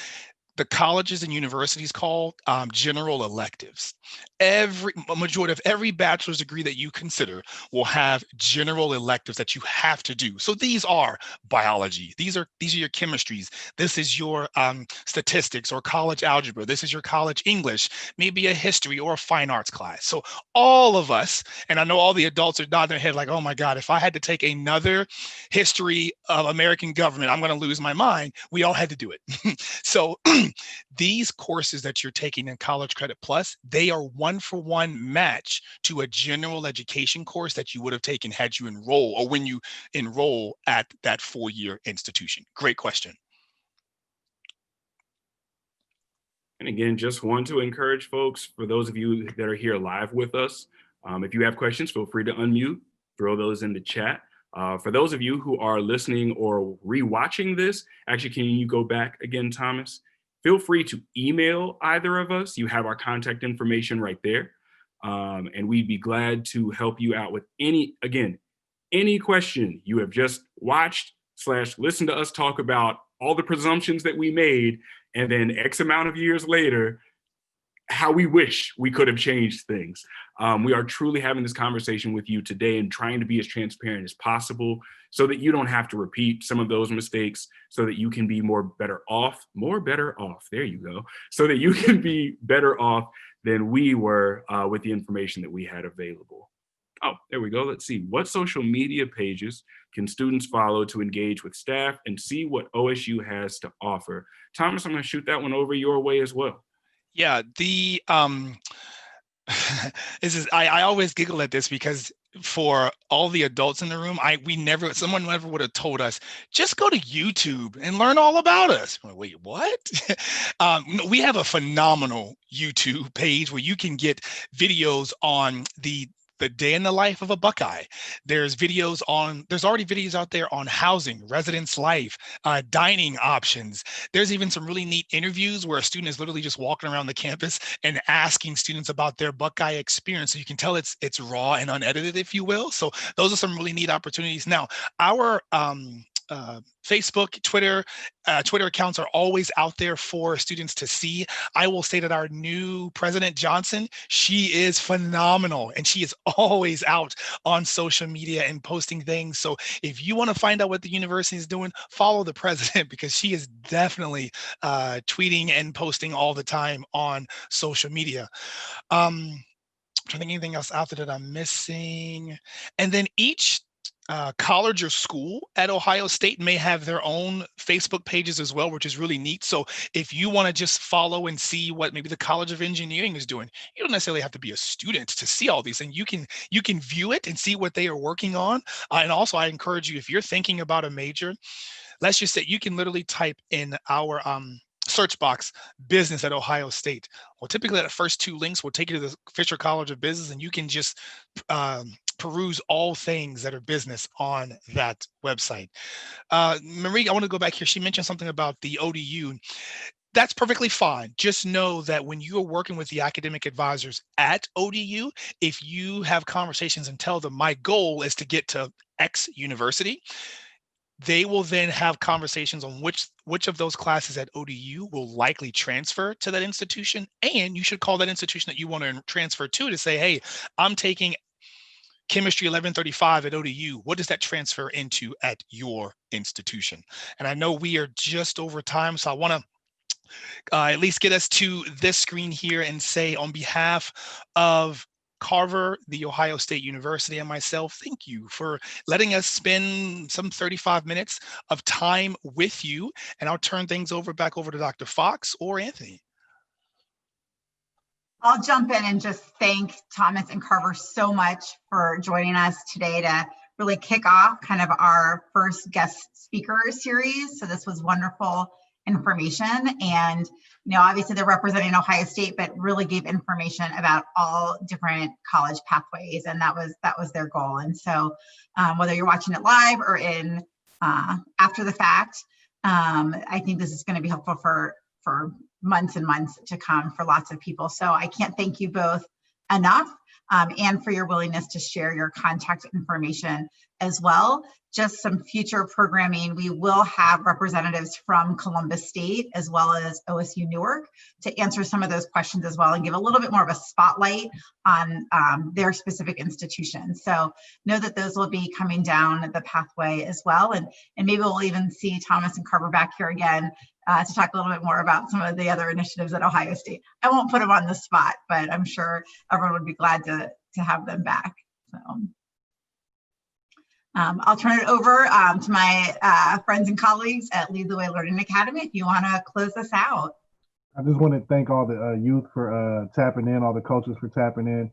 Speaker 2: the colleges and universities call general electives. A majority of every bachelor's degree that you consider will have general electives that you have to do. So these are biology, these are your chemistries, this is your statistics or college algebra, this is your college English, maybe a history or a fine arts class. So all of us, and I know all the adults are nodding their head like, oh my God, if I had to take another history of American government, I'm going to lose my mind. We all had to do it. So these courses that you're taking in College Credit Plus, they are one-for-one match to a general education course that you would have taken had you enroll or when you enroll at that 4-year institution. Great question.
Speaker 3: And again, just want to encourage folks, for those of you that are here live with us, if you have questions, feel free to unmute, throw those in the chat. For those of you who are listening or rewatching this, actually, can you go back again, Thomas? Feel free to email either of us. You have our contact information right there. And we'd be glad to help you out with any question you have just watched / listened to us talk about all the presumptions that we made, and then X amount of years later, how we wish we could have changed things. We are truly having this conversation with you today and trying to be as transparent as possible so that you don't have to repeat some of those mistakes, so that you can be better off, there you go, so that you can be better off than we were with the information that we had available. Oh, there we go. Let's see. What social media pages can students follow to engage with staff and see what OSU has to offer? Thomas, I'm going to shoot that one over your way as well.
Speaker 2: Yeah, I always giggle at this because for all the adults in the room, someone never would have told us, just go to YouTube and learn all about us. Wait, what? We have a phenomenal YouTube page where you can get videos on the day in the life of a Buckeye. There's already videos out there on housing, residence life, dining options. There's even some really neat interviews where a student is literally just walking around the campus and asking students about their Buckeye experience. So you can tell it's raw and unedited, if you will. So those are some really neat opportunities. Now, our Facebook, Twitter accounts are always out there for students to see. I will say that our new President Johnson, she is phenomenal, and she is always out on social media and posting things. So if you want to find out what the university is doing, follow the president, because she is definitely tweeting and posting all the time on social media. I'm trying to think anything else out there that I'm missing. And then each college or school at Ohio State may have their own Facebook pages as well, which is really neat. So if you want to just follow and see what maybe the College of Engineering is doing, you don't necessarily have to be a student to see all these things. You can view it and see what they are working on. And also, I encourage you, if you're thinking about a major, let's just say you can literally type in our search box, business at Ohio State. Well, typically the first 2 links will take you to the Fisher College of Business, and you can just peruse all things that are business on that website. Marie, I want to go back here. She mentioned something about the ODU. That's perfectly fine. Just know that when you are working with the academic advisors at ODU, if you have conversations and tell them my goal is to get to X university, they will then have conversations on which of those classes at ODU will likely transfer to that institution. And you should call that institution that you want to transfer to say, hey, I'm taking Chemistry 1135 at ODU. What does that transfer into at your institution? And I know we are just over time, so I want to at least get us to this screen here and say, on behalf of Carver, the Ohio State University, and myself, thank you for letting us spend some 35 minutes of time with you. And I'll turn things back over to Dr. Fox or Anthony.
Speaker 4: I'll jump in and just thank Thomas and Carver so much for joining us today to really kick off kind of our first guest speaker series. So this was wonderful information, and obviously they're representing Ohio State, but really gave information about all different college pathways, and that was their goal. And so whether you're watching it live or in after the fact, I think this is going to be helpful for months and months to come for lots of people. So I can't thank you both enough. and for your willingness to share your contact information as well. Just some future programming. We will have representatives from Columbus State as well as OSU Newark to answer some of those questions as well and give a little bit more of a spotlight on their specific institutions. So know that those will be coming down the pathway as well. And maybe we'll even see Thomas and Carver back here again to talk a little bit more about some of the other initiatives at Ohio State. I won't put them on the spot, but I'm sure everyone would be glad to have them back. So. I'll turn it over to my friends and colleagues at Lead the Way Learning Academy if you want to close us out.
Speaker 1: I just want to thank all the youth for tapping in, all the coaches for tapping in.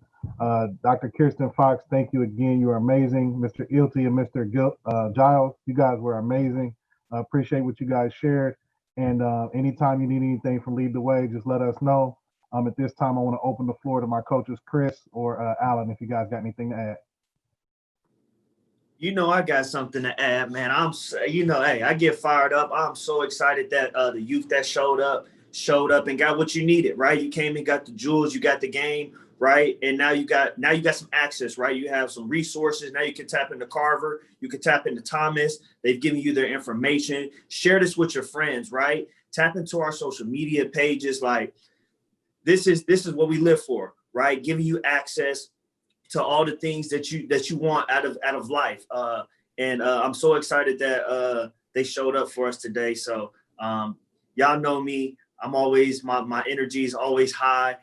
Speaker 1: Dr. Kirsten Fox, thank you again. You are amazing. Mr. Ilty and Mr. Giles, you guys were amazing. Appreciate what you guys shared. And anytime you need anything from Lead the Way, just let us know. At this time, I want to open the floor to my coaches, Chris or Alan, if you guys got anything to add.
Speaker 5: You know, I got something to add, man. Hey, I get fired up. I'm so excited that the youth that showed up and got what you needed, right? You came and got the jewels, you got the game, right? And now you got some access, right? You have some resources. Now you can tap into Carver, you can tap into Thomas. They've given you their information. Share this with your friends, right? Tap into our social media pages. Like this is what we live for, right? Giving you access to all the things that you want out of life. And I'm so excited that they showed up for us today. So y'all know me. I'm always, my energy is always high.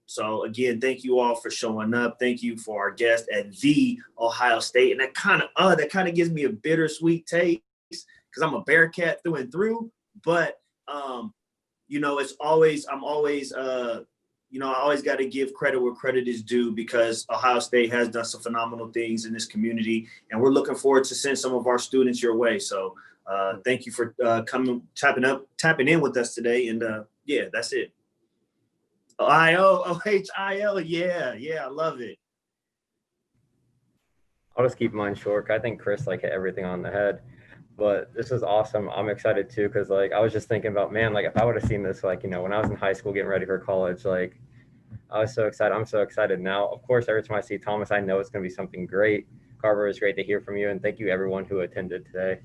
Speaker 5: So again, thank you all for showing up. Thank you for our guest at the Ohio State. And that kind of gives me a bittersweet taste because I'm a Bearcat through and through. But I always got to give credit where credit is due because Ohio State has done some phenomenal things in this community, and we're looking forward to send some of our students your way. So thank you for tapping in with us today. And yeah, that's it. OHIO, yeah, I love it.
Speaker 6: I'll just keep mine short. I think Chris hit everything on the head. But this is awesome. I'm excited too because I was just thinking about, man, if I would have seen this when I was in high school getting ready for college, I was so excited. I'm so excited now. Of course, every time I see Thomas, I know it's going to be something great. Carver, it's great to hear from you, and thank you everyone who attended today.